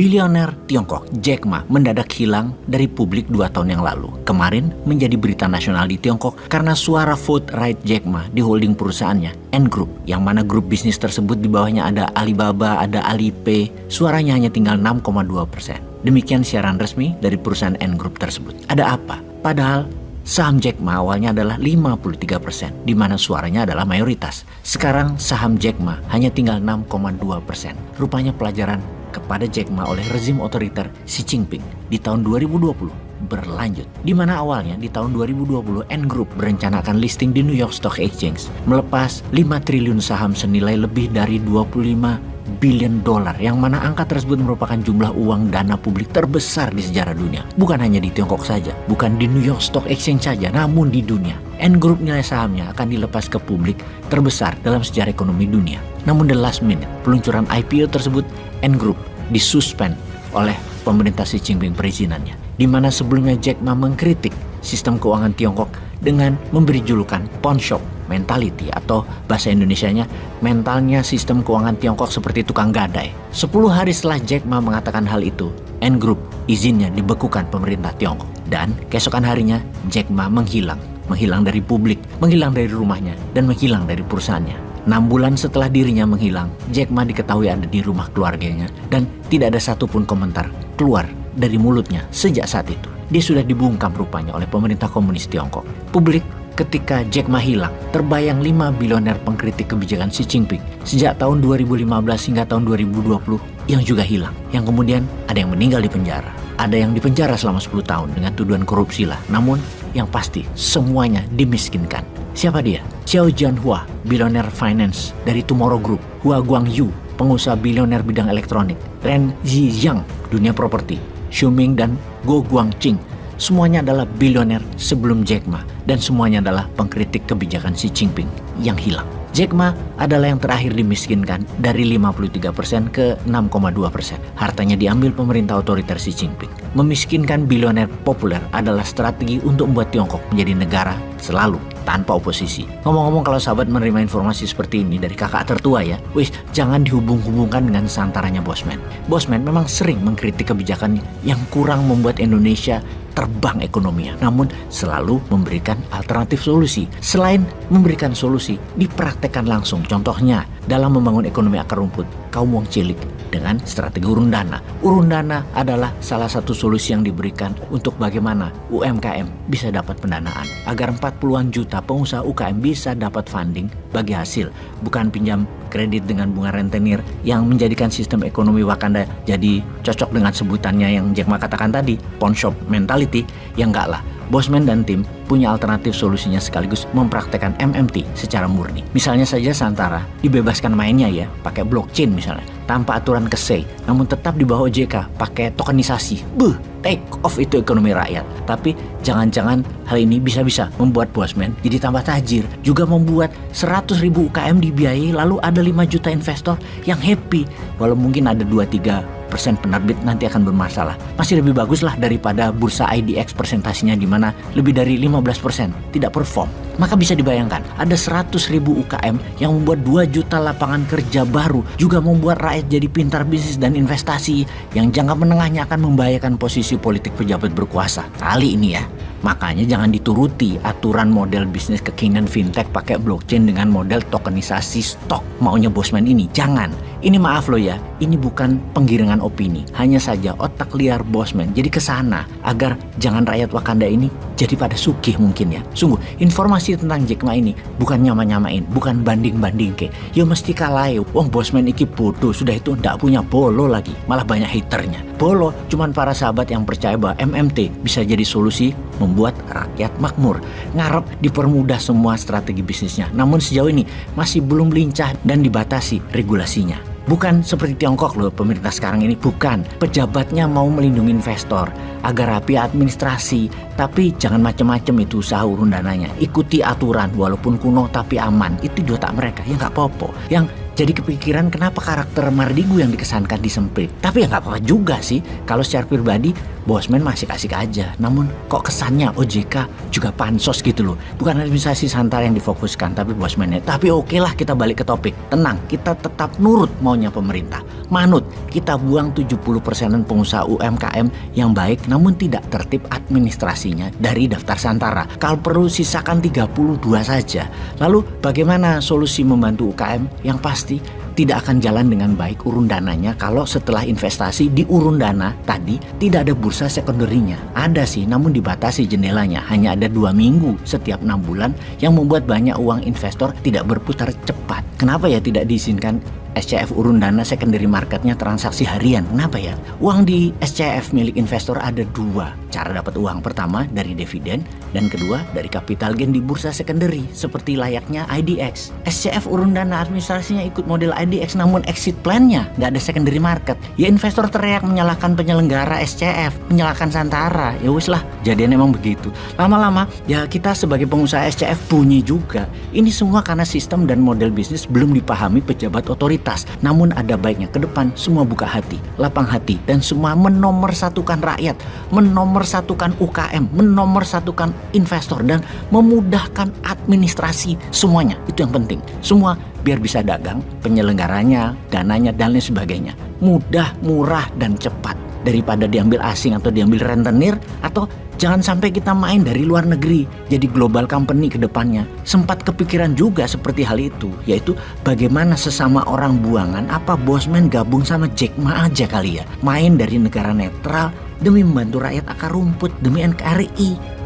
Bilioner Tiongkok Jack Ma mendadak hilang dari publik 2 tahun yang lalu. Kemarin menjadi berita nasional di Tiongkok karena suara vote right Jack Ma di holding perusahaannya Ant Group, yang mana grup bisnis tersebut di bawahnya ada Alibaba, ada Alipay, suaranya hanya tinggal 6,2%. Demikian siaran resmi dari perusahaan Ant Group tersebut. Ada apa? Padahal saham Jack Ma awalnya adalah 53%, di mana suaranya adalah mayoritas. Sekarang saham Jack Ma hanya tinggal 6,2%. Rupanya pelajaran kepada Jack Ma oleh rezim otoriter Xi Jinping di tahun 2020 berlanjut, di mana awalnya di tahun 2020 Ant Group berencana akan listing di New York Stock Exchange, melepas 5 triliun saham senilai lebih dari 25 billion dolar, yang mana angka tersebut merupakan jumlah uang dana publik terbesar di sejarah dunia. Bukan hanya di Tiongkok saja, bukan di New York Stock Exchange saja, namun di dunia. Ant Group nilai sahamnya akan dilepas ke publik terbesar dalam sejarah ekonomi dunia. Namun the last minute, peluncuran IPO tersebut, Ant Group disuspend oleh pemerintah Xi Jinping perizinannya, di mana sebelumnya Jack Ma mengkritik sistem keuangan Tiongkok dengan memberi julukan pawn shop mentality, atau bahasa Indonesianya mentalnya sistem keuangan Tiongkok seperti tukang gadai. 10 hari setelah Jack Ma mengatakan hal itu, Ant Group izinnya dibekukan pemerintah Tiongkok, dan keesokan harinya Jack Ma menghilang dari publik, menghilang dari rumahnya, dan menghilang dari perusahaannya. 6 bulan setelah dirinya menghilang, Jack Ma diketahui ada di rumah keluarganya dan tidak ada satupun komentar keluar dari mulutnya sejak saat itu. Dia sudah dibungkam rupanya oleh pemerintah komunis Tiongkok. Publik ketika Jack Ma hilang terbayang 5 bilioner pengkritik kebijakan Xi Jinping sejak tahun 2015 hingga tahun 2020 yang juga hilang. Yang kemudian ada yang meninggal di penjara, ada yang dipenjara selama 10 tahun dengan tuduhan korupsi lah. Namun yang pasti semuanya dimiskinkan. Siapa dia? Xiao Jianhua, bilioner finance dari Tomorrow Group, Hua Guangyu, pengusaha bilioner bidang elektronik, Ren Zhijiang, dunia properti, Xu Ming dan Guo Guangqing, semuanya adalah bilioner sebelum Jack Ma, dan semuanya adalah pengkritik kebijakan Xi Jinping yang hilang. Jack Ma adalah yang terakhir dimiskinkan dari 53% ke 6,2%. Hartanya diambil pemerintah otoriter Xi Jinping. Memiskinkan bilioner populer adalah strategi untuk membuat Tiongkok menjadi negara selalu tanpa oposisi. Ngomong-ngomong, kalau sahabat menerima informasi seperti ini dari kakak tertua ya, jangan dihubung-hubungkan dengan santarannya Bosman. Bosman memang sering mengkritik kebijakan yang kurang membuat Indonesia terbang ekonominya, namun selalu memberikan alternatif solusi. Selain memberikan solusi, dipraktekkan langsung. Contohnya dalam membangun ekonomi akar rumput kaum wong cilik dengan strategi urun dana. Urun dana adalah salah satu solusi yang diberikan untuk bagaimana UMKM bisa dapat pendanaan, agar 40-an juta pengusaha UKM bisa dapat funding bagi hasil, bukan pinjam kredit dengan bunga rentenir yang menjadikan sistem ekonomi Wakanda jadi cocok dengan sebutannya yang Jack Ma katakan tadi, pawn shop mentality. Ya enggak lah. Bosman dan tim punya alternatif solusinya sekaligus mempraktekkan MMT secara murni. Misalnya saja Santara dibebaskan mainnya ya, pakai blockchain misalnya, tanpa aturan KSEI, namun tetap di bawah OJK pakai tokenisasi. Take off itu ekonomi rakyat. Tapi jangan-jangan hal ini bisa-bisa membuat Bosman jadi tambah tajir, juga membuat 100.000 UKM dibiayai, lalu ada 5 juta investor yang happy. Walau mungkin ada 2-3% penerbit nanti akan bermasalah, masih lebih bagus lah daripada bursa IDX presentasinya di mana lebih dari 15% tidak perform. Maka bisa dibayangkan ada 100.000 UKM yang membuat 2 juta lapangan kerja baru, juga membuat rakyat jadi pintar bisnis dan investasi yang jangka menengahnya akan membahayakan posisi politik pejabat berkuasa. Kali ini ya, makanya jangan dituruti aturan model bisnis kekinian fintech pakai blockchain dengan model tokenisasi stok maunya Bosman ini. Jangan. Ini maaf loh ya, ini bukan penggiringan opini, hanya saja otak liar Bosman jadi kesana agar jangan rakyat Wakanda ini jadi pada sugih mungkin ya. Sungguh, informasi tentang Jack Ma ini bukan nyama-nyamain, bukan banding-banding ke. Ya mesti kalah ya. Wong Bosman iki bodoh, sudah itu ndak punya bolo lagi, malah banyak haternya. Bolo cuman para sahabat yang percaya bahwa MMT bisa jadi solusi membuat rakyat makmur. Ngarep dipermudah semua strategi bisnisnya, namun sejauh ini masih belum lincah dan dibatasi regulasinya. Bukan seperti Tiongkok loh pemerintah sekarang ini, bukan. Pejabatnya mau melindungi investor agar rapi administrasi, tapi jangan macam-macam itu usaha urun dananya. Ikuti aturan walaupun kuno tapi aman, itu di otak mereka, ya nggak apa-apa. Yang jadi kepikiran kenapa karakter Mardigu yang dikesankan disemprit. Tapi ya nggak apa-apa juga sih. Kalau secara pribadi Bosman masih asik aja, namun kok kesannya OJK juga pansos gitu loh. Bukan administrasi Santara yang difokuskan, tapi Bosman-nya. Tapi oke lah, kita balik ke topik. Tenang, kita tetap nurut maunya pemerintah. Manut, kita buang 70%-an pengusaha UMKM yang baik namun tidak tertib administrasinya dari daftar Santara. Kalau perlu sisakan 32 saja. Lalu bagaimana solusi membantu UKM yang pasti tidak akan jalan dengan baik urun dananya kalau setelah investasi di urun dana tadi tidak ada bursa sekunderinya. Ada sih, namun dibatasi jendelanya. Hanya ada 2 minggu setiap 6 bulan yang membuat banyak uang investor tidak berputar cepat. Kenapa ya tidak diizinkan SCF urun dana secondary marketnya transaksi harian? Kenapa ya? Uang di SCF milik investor ada 2 cara dapat uang. Pertama dari dividen dan kedua dari capital gain di bursa secondary seperti layaknya IDX. SCF urun dana administrasinya ikut model IDX namun exit plan-nya nggak ada secondary market. Ya investor teriak menyalahkan penyelenggara SCF, menyalahkan Santara. Ya wis lah, jadinya emang begitu. Lama-lama ya kita sebagai pengusaha SCF bunyi juga. Ini semua karena sistem dan model bisnis belum dipahami pejabat otoritas. Namun ada baiknya ke depan semua buka hati, lapang hati, dan semua menomorsatukan rakyat, menomorsatukan UKM, menomorsatukan investor, dan memudahkan administrasi semuanya. Itu yang penting. Semua biar bisa dagang, penyelenggaranya, dananya, dan lain sebagainya. Mudah, murah, dan cepat. Daripada diambil asing atau diambil rentenir, atau jangan sampai kita main dari luar negeri jadi global company ke depannya. Sempat kepikiran juga seperti hal itu, yaitu bagaimana sesama orang buangan apa Bosman gabung sama Jack Ma aja kali ya. Main dari negara netral demi membantu rakyat akar rumput, demi NKRI.